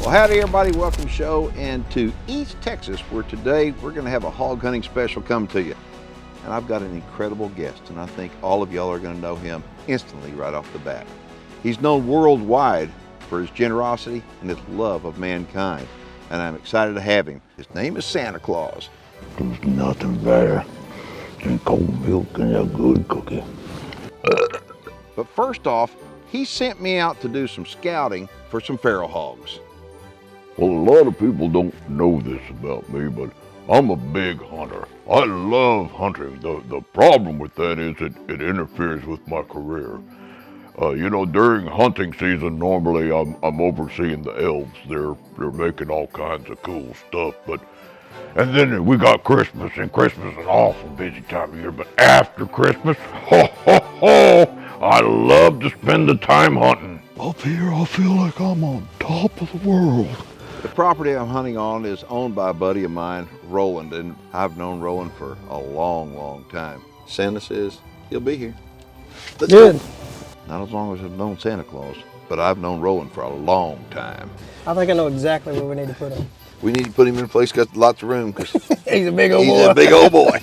Well, howdy everybody, welcome to the show and to East Texas, where today we're going to have a hog hunting special come to you. And I've got an incredible guest, and I think all of y'all are going to know him instantly right off the bat. He's known worldwide for his generosity and his love of mankind, and I'm excited to have him. His name is Santa Claus. There's nothing better than cold milk and a good cookie. But first off, he sent me out to do some scouting for some feral hogs. Well, a lot of people don't know this about me, but I'm a big hunter. I love hunting. The problem with that is it interferes with my career. You know, during hunting season, normally I'm overseeing the elves. They're making all kinds of cool stuff, and then we got Christmas, and Christmas is an awesome busy time of year. But after Christmas, ho ho ho! I love to spend the time hunting. Up here, I feel like I'm on top of the world. The property I'm hunting on is owned by a buddy of mine, Roland, and I've known Roland for a long, long time. Santa says he'll be here. Let's Good. go. Not as long as I've known Santa Claus, but I've known Roland for a long time. I think I know exactly where we need to put him. We need to put him in a place that's got lots of room because He's a big old boy. he's a big old boy.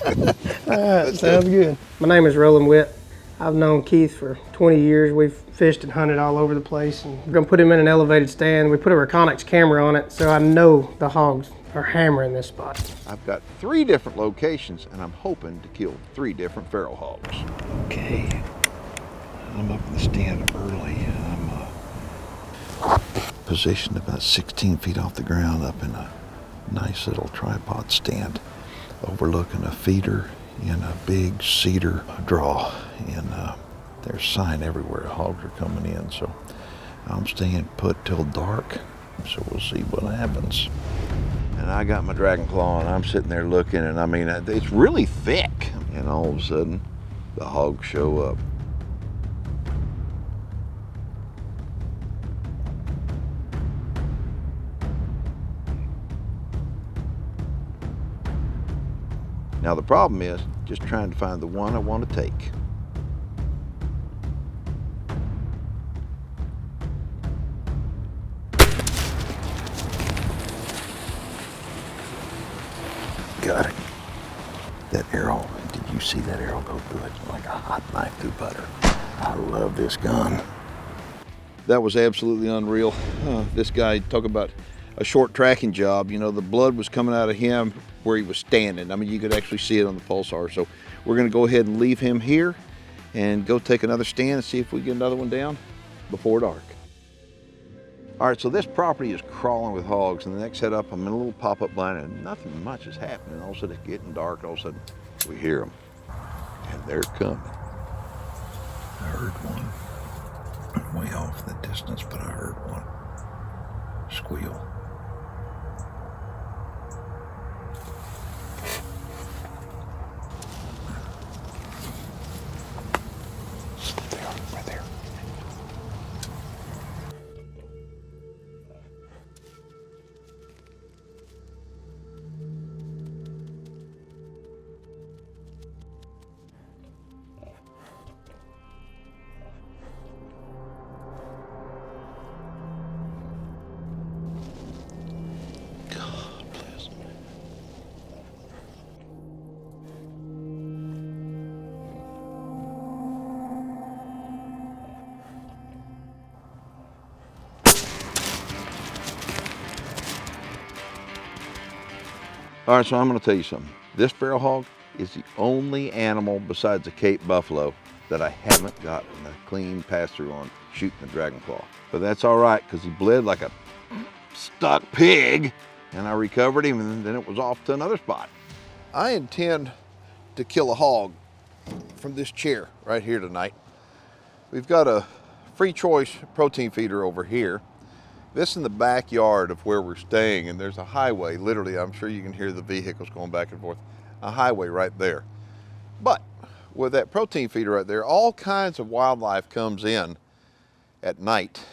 All right, sounds good. My name is Roland Witt. I've known Keith for 20 years. We've fished and hunted all over the place. And we're gonna put him in an elevated stand. We put a Reconyx camera on it, so I know the hogs are hammering this spot. I've got 3 different locations, and I'm hoping to kill 3 different feral hogs. Okay, I'm up in the stand early. I'm positioned about 16 feet off the ground up in a nice little tripod stand overlooking a feeder in a big cedar draw, and there's sign everywhere. Hogs are coming in, so I'm staying put till dark, so we'll see what happens. And I got my dragon claw, and I'm sitting there looking, and I mean, it's really thick, and all of a sudden the hogs show up. Now the problem is just trying to find the one I want to take. Got it. That arrow, did you see that arrow go through it like a hot knife through butter? I love this gun. That was absolutely unreal. This guy, talk about a short tracking job. You know, the blood was coming out of him where he was standing. I mean, you could actually see it on the pulsar. So we're gonna go ahead and leave him here and go take another stand and see if we get another one down before dark. All right, so this property is crawling with hogs, and the next head up, I'm in a little pop-up blind, and nothing much is happening. All of a sudden it's getting dark, all of a sudden we hear them, and they're coming. I heard one way off in the distance, but I heard one squeal. Right there. God bless me. All right, so I'm gonna tell you something. This feral hog is the only animal besides the Cape buffalo that I haven't gotten a clean pass through on shooting the dragon claw. But that's all right, because he bled like a stuck pig, and I recovered him, and then it was off to another spot. I intend to kill a hog from this chair right here tonight. We've got a free choice protein feeder over here. This in the backyard of where we're staying, and there's a highway, literally, I'm sure you can hear the vehicles going back and forth, a highway right there. But with that protein feeder right there, all kinds of wildlife comes in at night.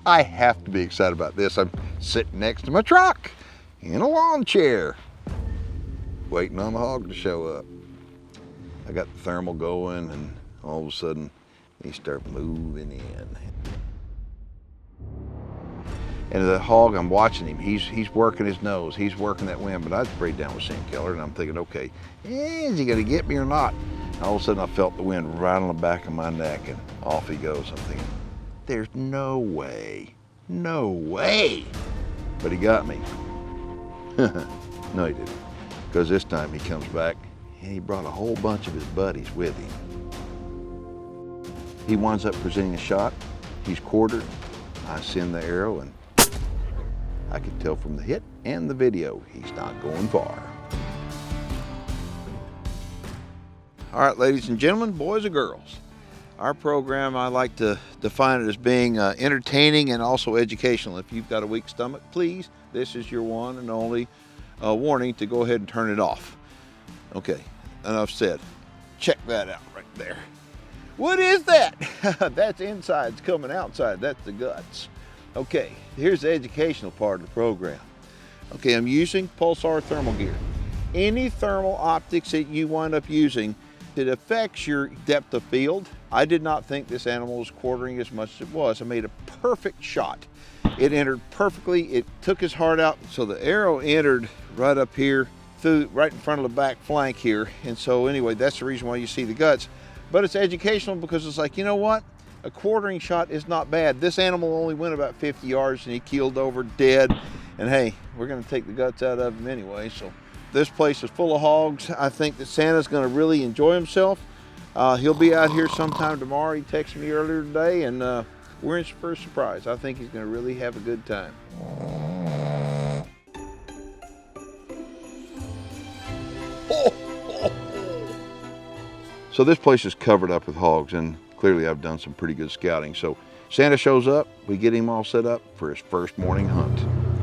I have to be excited about this. I'm sitting next to my truck in a lawn chair, waiting on the hog to show up. I got the thermal going, and all of a sudden, He started moving in. And the hog, I'm watching him. He's working his nose. He's working that wind, but I sprayed down with scent killer, and I'm thinking, okay, is he gonna get me or not? And all of a sudden I felt the wind right on the back of my neck, and off he goes. I'm thinking, there's no way, no way. But he got me. No, he didn't. Because this time he comes back and he brought a whole bunch of his buddies with him. He winds up presenting a shot. He's quartered. I send the arrow, and I can tell from the hit and the video, he's not going far. All right, ladies and gentlemen, boys and girls. Our program, I like to define it as being entertaining and also educational. If you've got a weak stomach, please, this is your one and only warning to go ahead and turn it off. Okay, enough said. Check that out right there. What is that? That's insides coming outside. That's the guts. Okay, here's the educational part of the program. Okay, I'm using Pulsar thermal gear. Any thermal optics that you wind up using, it affects your depth of field. I did not think this animal was quartering as much as it was. I made a perfect shot. It entered perfectly. It took his heart out. So the arrow entered right up here, through right in front of the back flank here. And so anyway, that's the reason why you see the guts. But it's educational because it's like, you know what? A quartering shot is not bad. This animal only went about 50 yards and he keeled over dead. And hey, we're gonna take the guts out of him anyway. So this place is full of hogs. I think that Santa's gonna really enjoy himself. He'll be out here sometime tomorrow. He texted me earlier today, and we're in for a surprise. I think he's gonna really have a good time. So this place is covered up with hogs, and clearly I've done some pretty good scouting. So Santa shows up, we get him all set up for his first morning hunt.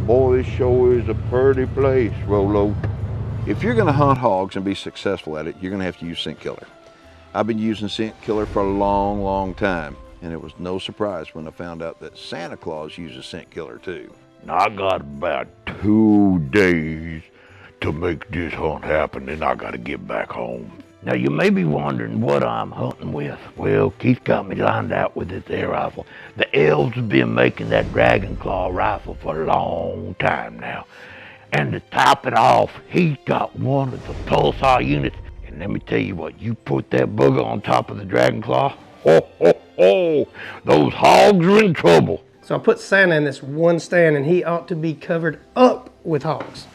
Boy, this sure is a pretty place, Rolo. If you're gonna hunt hogs and be successful at it, you're gonna have to use scent killer. I've been using scent killer for a long, long time, and it was no surprise when I found out that Santa Claus uses scent killer too. Now, I got about 2 days to make this hunt happen, then I gotta get back home. Now, you may be wondering what I'm hunting with. Well, Keith got me lined out with this air rifle. The elves have been making that Dragon Claw rifle for a long time now. And to top it off, he's got one of the Pulsar units. And let me tell you what, you put that booger on top of the Dragon Claw, ho, ho, ho, those hogs are in trouble. So I put Santa in this one stand, and he ought to be covered up with hogs.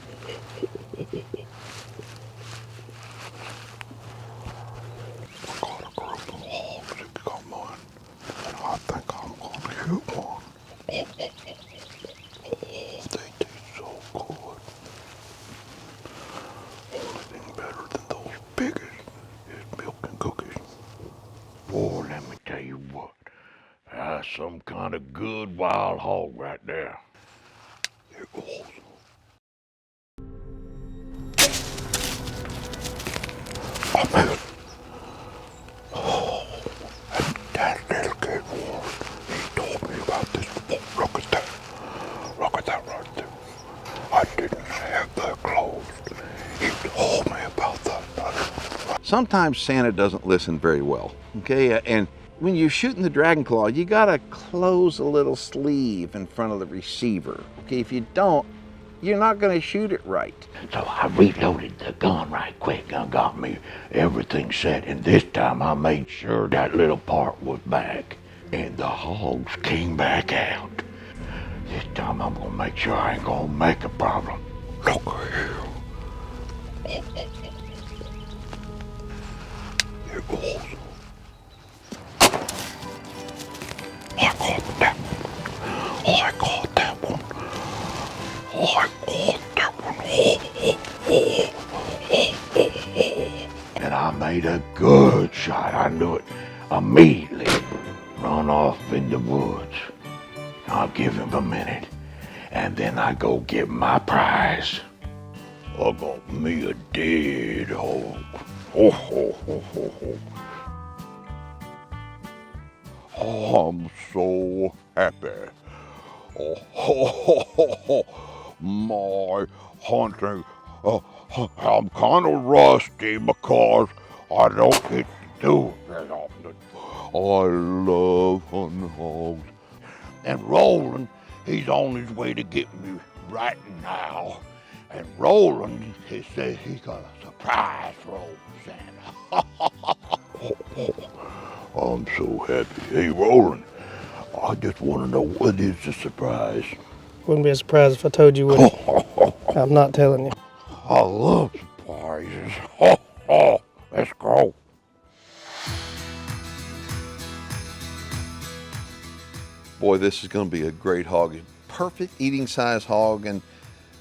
That's some kind of good wild hog right there. It goes. Oh, and that little kid was, he told me about this before. Look at that. Look at that right there. I didn't have that closed. He told me about that. Sometimes Santa doesn't listen very well, okay? And when you're shooting the Dragon Claw, you gotta close a little sleeve in front of the receiver. Okay, if you don't, you're not gonna shoot it right. So I reloaded the gun right quick and got me everything set. And this time I made sure that little part was back. And the hogs came back out. This time I'm gonna make sure I ain't gonna make a problem. Look here. Here goes. I caught that one. I caught that one. I caught that one. And I made a good shot. I knew it immediately. Run off in the woods. I'll give him a minute. And then I go get my prize. I got me a dead hog. Ho, ho, ho, ho, ho. Oh, I'm so happy. Oh, ho, ho, ho, ho. My hunting. I'm kind of rusty because I don't get to do it that often. love hunting hogs. And Roland, he's on his way to get me right now. And Roland, he says he's got a surprise for old Santa. I'm so happy. Hey, Roland, I just want to know what is the surprise. Wouldn't be a surprise if I told you, would it? I'm not telling you. I love surprises. Let's go. Boy, this is going to be a great hog. Perfect eating size hog. And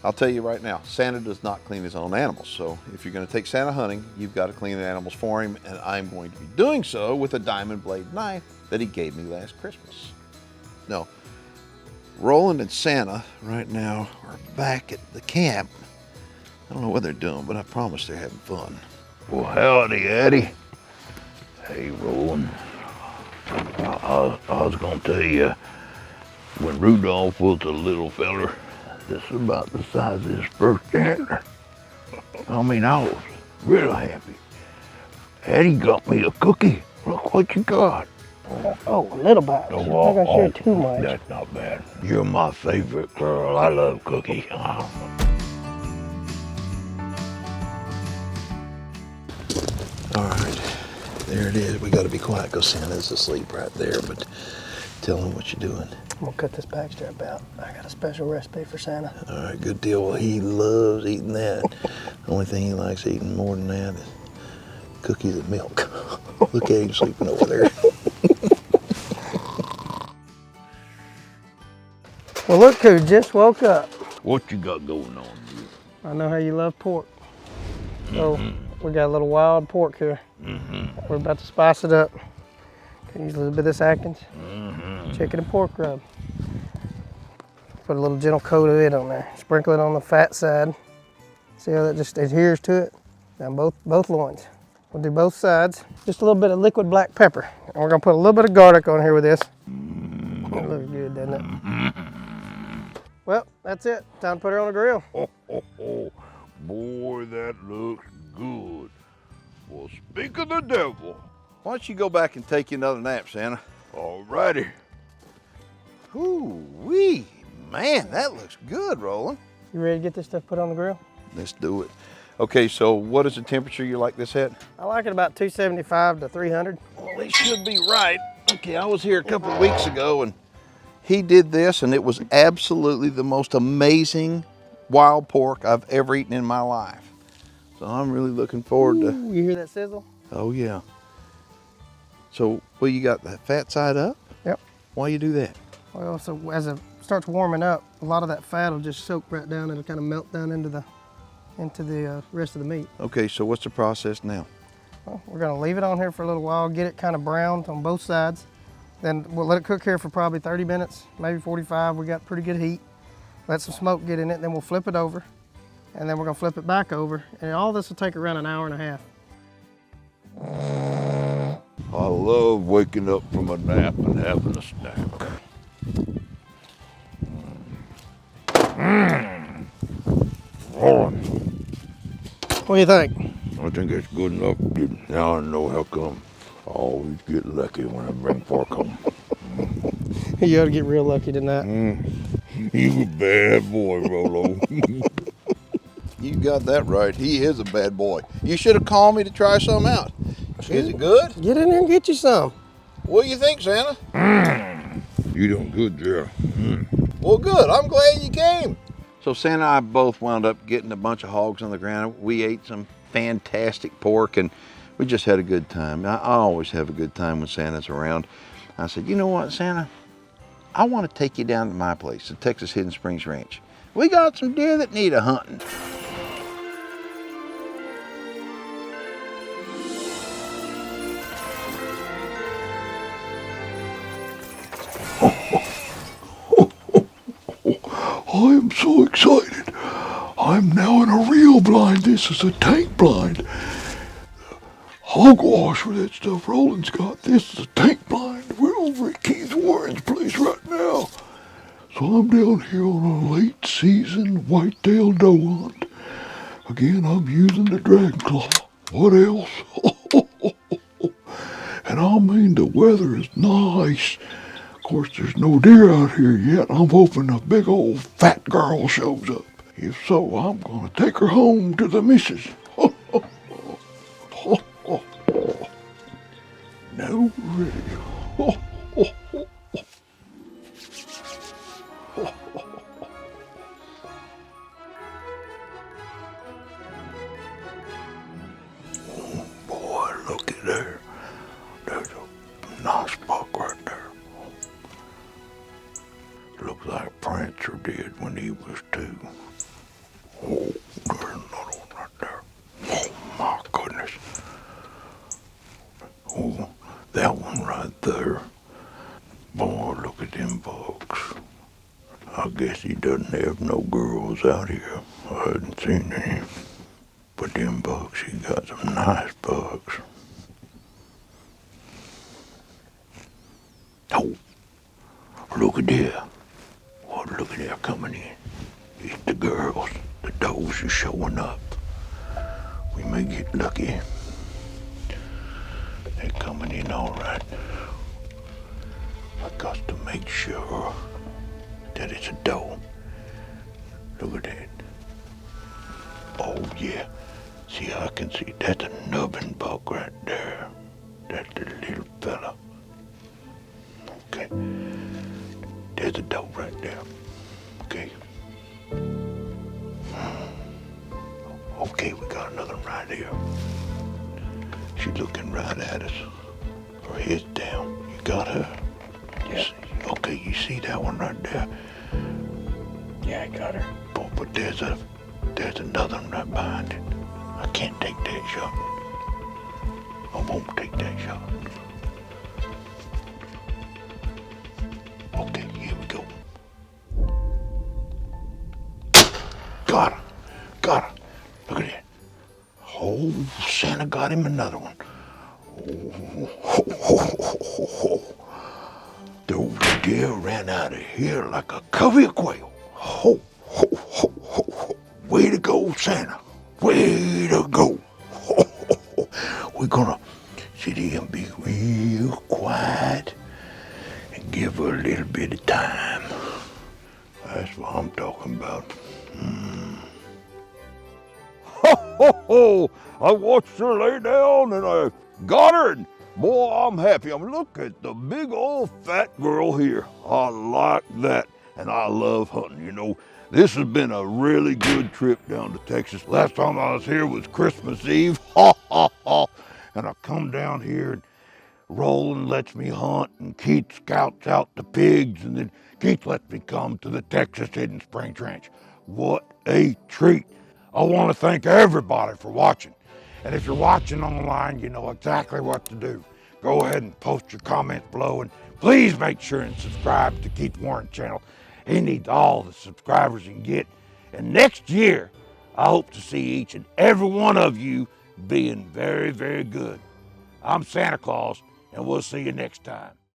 I'll tell you right now, Santa does not clean his own animals. So if you're going to take Santa hunting, you've got to clean the animals for him. And I'm going to be doing so with a diamond blade knife that he gave me last Christmas. No, Roland and Santa right now are back at the camp. I don't know what they're doing, but I promise they're having fun. Well, howdy, Addie. Hey, Roland. I was gonna tell you, when Rudolph was a little feller, this is about the size of his first antler. I mean, I was real happy. Addie got me a cookie. Look what you got. Oh, a little bite. I'm not gonna share too much. That's not bad. You're my favorite girl. I love cookies. All right, there it is. We got to be quiet because Santa's asleep right there, but tell him what you're doing. I'm gonna cut this back strap out. I got a special recipe for Santa. All right, good deal. Well, he loves eating that. The only thing he likes eating more than that is cookies and milk. Look at him sleeping over there. Well, look who just woke up. What you got going on here? I know how you love pork. So we got a little wild pork here. We're about to spice it up. Can use a little bit of this Atkins chicken and pork rub. Put a little gentle coat of it on there. Sprinkle it on the fat side. See how that just adheres to it? Down both loins. We'll do both sides. Just a little bit of liquid black pepper. And we're gonna put a little bit of garlic on here with this. It looks good, doesn't it? Well, that's it. Time to put her on the grill. Boy, that looks good. Well, speak of the devil. Why don't you go back and take you another nap, Santa? All righty. Ooh-wee. Man, that looks good, Roland. You ready to get this stuff put on the grill? Let's do it. Okay, so what is the temperature you like this at? I like it about 275 to 300. Well, it should be right. Okay, I was here a couple of weeks ago and he did this and it was absolutely the most amazing wild pork I've ever eaten in my life. So I'm really looking forward to. Ooh, you hear that sizzle? Oh yeah. So, well, you got the fat side up? Yep. Why you do that? Well, so as it starts warming up, a lot of that fat will just soak right down and it'll kind of melt down into the rest of the meat. Okay, so what's the process now? Well, we're gonna leave it on here for a little while, get it kind of browned on both sides. Then we'll let it cook here for probably 30 minutes, maybe 45. We got pretty good heat. Let some smoke get in it, then we'll flip it over. And then we're gonna flip it back over. And all this will take around an hour and a half. I love waking up from a nap and having a snack. Roland, What do you think? I think it's good enough. Now I know how come I always get lucky when I bring pork home. You ought to get real lucky tonight. You a bad boy, Rolo. You got that right. He is a bad boy. You should have called me to try some out. Is it good? Get in there and get you some. What do you think, Santa? You doing good there. Well, good. I'm glad you came. So Santa and I both wound up getting a bunch of hogs on the ground. We ate some fantastic pork and we just had a good time. I always have a good time when Santa's around. I said, you know what, Santa? I want to take you down to my place, the Texas Hidden Springs Ranch. We got some deer that need a hunting. I am so excited. I'm now in a real blind. This is a tank blind. Hogwash for that stuff Roland's got. This is a tank blind. We're over at Keith Warren's place right now. So I'm down here on a late season whitetail doe hunt. Again, I'm using the dragon claw. What else? And And I mean, the weather is nice. Of course, there's no deer out here yet. I'm hoping a big old fat girl shows up. If so, I'm gonna take her home to the missus. No, really. Boy, look at there. There's a nice buck right there. Looks like Prancer did when he was 2. Oh, there's another one right there. Oh, my goodness. Oh, that one right there. Boy, look at them bucks. I guess he doesn't have no girls out here. I hadn't seen any. But them bucks, he got some nice bucks. Oh, look at there. Oh, look at there coming in. It's the girls. The does are showing up. We may get lucky. They're coming in all right. I got to make sure that it's a doe. Look at that. Oh yeah. See, I can see that's a nubbin buck right there. That's the little fella. Okay. There's a doe right there. Okay. Okay, we got another one right here. She's looking right at us. Her head's down. You got her? Yeah. Okay, you see that one right there? Yeah, I got her. But there's another one right behind it. I can't take that shot. I won't take that shot. Okay, here we go. Got her. Got her. Look at that. Oh, Santa got him another one. Oh. Those deer ran out of here like a covey of quail. Ho, ho, ho, ho, ho. Way to go, Santa. Way to go. Ho, ho, ho. We're gonna sit here and be real quiet and give her a little bit of time. That's what I'm talking about. Ho, ho, ho. I watched her lay down and I got her, and boy, I'm happy. Look at the big old fat girl here. I like that, and I love hunting. You know, this has been a really good trip down to Texas. Last time I was here was Christmas Eve. Ha, ha, ha. And I come down here and Roland lets me hunt, and Keith scouts out the pigs, and then Keith lets me come to the Texas Hidden Springs Ranch. What a treat. I want to thank everybody for watching. And if you're watching online, you know exactly what to do. Go ahead and post your comments below, and please make sure and subscribe to Keith Warren channel. He needs all the subscribers he can get. And next year, I hope to see each and every one of you being very, very good. I'm Santa Claus, and we'll see you next time.